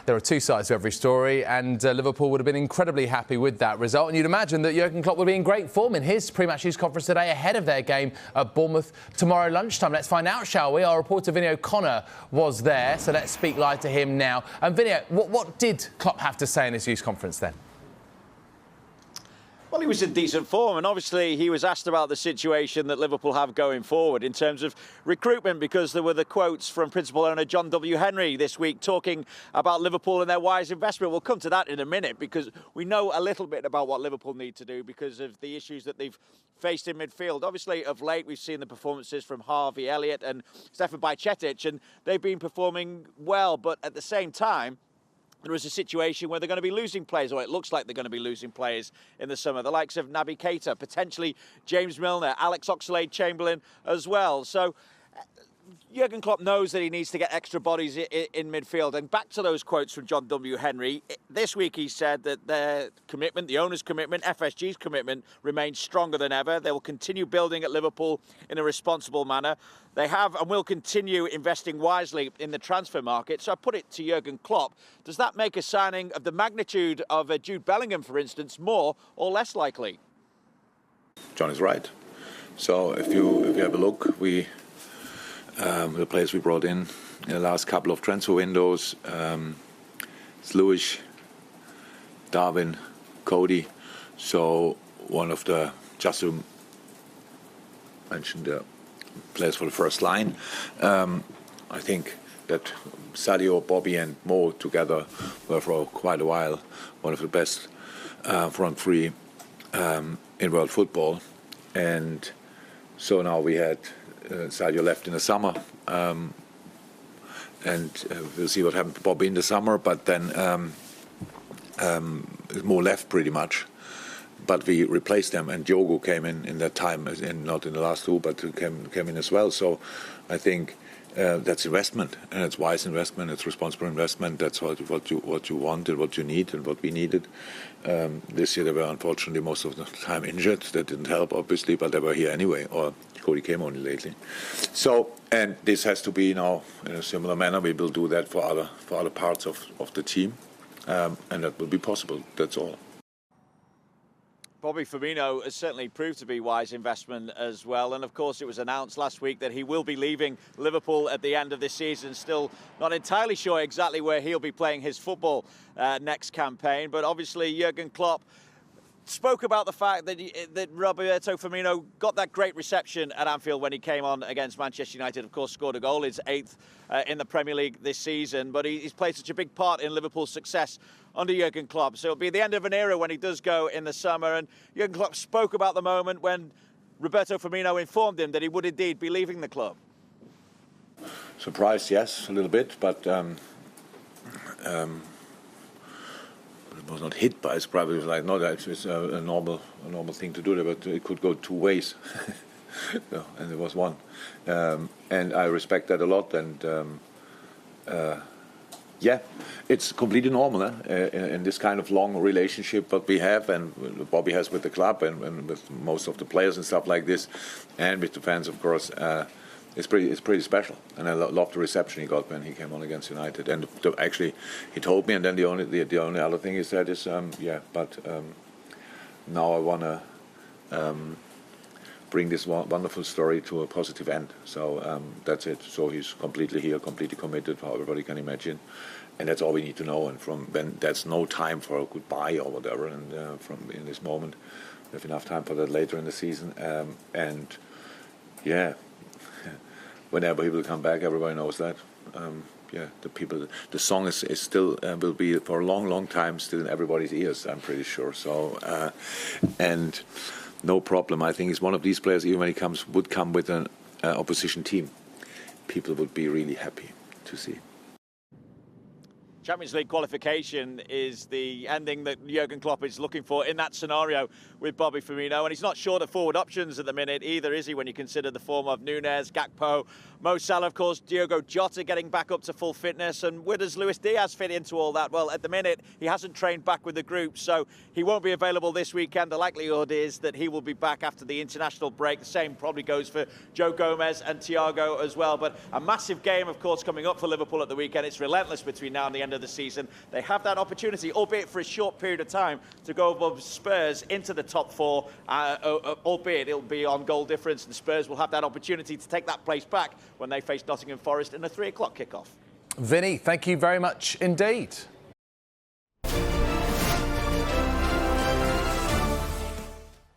There are two sides to every story, and Liverpool would have been incredibly happy with that result. And you'd imagine that Jurgen Klopp would be in great form in his pre-match news conference today ahead of their game at Bournemouth tomorrow lunchtime. Let's find out, shall we? Our reporter Vinny O'Connor was there, so let's speak live to him now. And Vinny, what did Klopp have to say in his news conference then? Well, he was in decent form, and obviously he was asked about the situation that Liverpool have going forward in terms of recruitment, because there were the quotes from principal owner John W. Henry this week talking about Liverpool and their wise investment. We'll come to that in a minute, because we know a little bit about what Liverpool need to do because of the issues that they've faced in midfield. Obviously, of late, we've seen the performances from Harvey Elliott and Stefan Bajcetic, and they've been performing well, but at the same time, there is a situation where they're going to be losing players, or it looks like they're going to be losing players in the summer. The likes of Naby Keita, potentially James Milner, Alex Oxlade-Chamberlain as well. So Jurgen Klopp knows that he needs to get extra bodies in midfield. And back to those quotes from John W. Henry, this week he said that their commitment, the owner's commitment, FSG's commitment, remains stronger than ever. They will continue building at Liverpool in a responsible manner. They have and will continue investing wisely in the transfer market. So I put it to Jurgen Klopp, does that make a signing of the magnitude of Jude Bellingham, for instance, more or less likely? John is right. So if you have a look, the players we brought in the last couple of transfer windows, it's Lewis, Darwin, Cody. So one of the, just to mention the players for the first line, I think that Sadio, Bobby and Mo together were for quite a while one of the best front three in world football. And so now we had Sadio left in the summer, and we'll see what happened to Bobby in the summer, but then Mo left pretty much. But we replaced them, and Diogo came in that time, not in the last two, but came in as well. So I think that's investment, and it's wise investment, it's responsible investment. That's what you wanted, what you need, and what we needed. This year they were unfortunately most of the time injured. That didn't help, obviously, but they were here anyway. Or Cody came only lately. So, and this has to be now in a similar manner. We will do that for other parts of the team, and that will be possible. That's all. Bobby Firmino has certainly proved to be wise investment as well. And of course, it was announced last week that he will be leaving Liverpool at the end of this season. Still not entirely sure exactly where he'll be playing his football next campaign. But obviously, Jurgen Klopp spoke about the fact that Roberto Firmino got that great reception at Anfield when he came on against Manchester United. Of course, scored a goal, his 8th in the Premier League this season. But he's played such a big part in Liverpool's success under Jurgen Klopp. So it'll be the end of an era when he does go in the summer. And Jurgen Klopp spoke about the moment when Roberto Firmino informed him that he would indeed be leaving the club. Surprised, yes, a little bit, but it was not hit by surprise. It was like, no, it's a normal thing to do there, but it could go two ways. No, and there was one. And I respect that a lot. And yeah, it's completely normal in this kind of long relationship that we have, and Bobby has with the club and with most of the players and stuff like this, and with the fans, of course. It's pretty special, and I love the reception he got when he came on against United. And actually, he told me, and then the only other thing he said is, now I want to bring this wonderful story to a positive end. So that's it. So he's completely here, completely committed, how everybody can imagine, and that's all we need to know. And from when there's no time for a goodbye or whatever, and from in this moment, we have enough time for that later in the season. And yeah. Whenever he will come back, everybody knows that. The song is still will be for a long time still in everybody's ears. I'm pretty sure. So, and no problem. I think he's one of these players. Even when he would come with an opposition team, people would be really happy to see. Champions League qualification is the ending that Jurgen Klopp is looking for in that scenario with Bobby Firmino. And he's not short of forward options at the minute either, is he, when you consider the form of Núñez, Gakpo, Mo Salah, of course, Diogo Jota getting back up to full fitness. And where does Luis Diaz fit into all that? Well, at the minute, he hasn't trained back with the group, so he won't be available this weekend. The likelihood is that he will be back after the international break. The same probably goes for Joe Gomez and Thiago as well. But a massive game, of course, coming up for Liverpool at the weekend. It's relentless between now and the end of of the season. They have that opportunity, albeit for a short period of time, to go above Spurs into the top four, albeit it'll be on goal difference, and Spurs will have that opportunity to take that place back when they face Nottingham Forest in a 3 o'clock kickoff. Vinny, thank you very much indeed.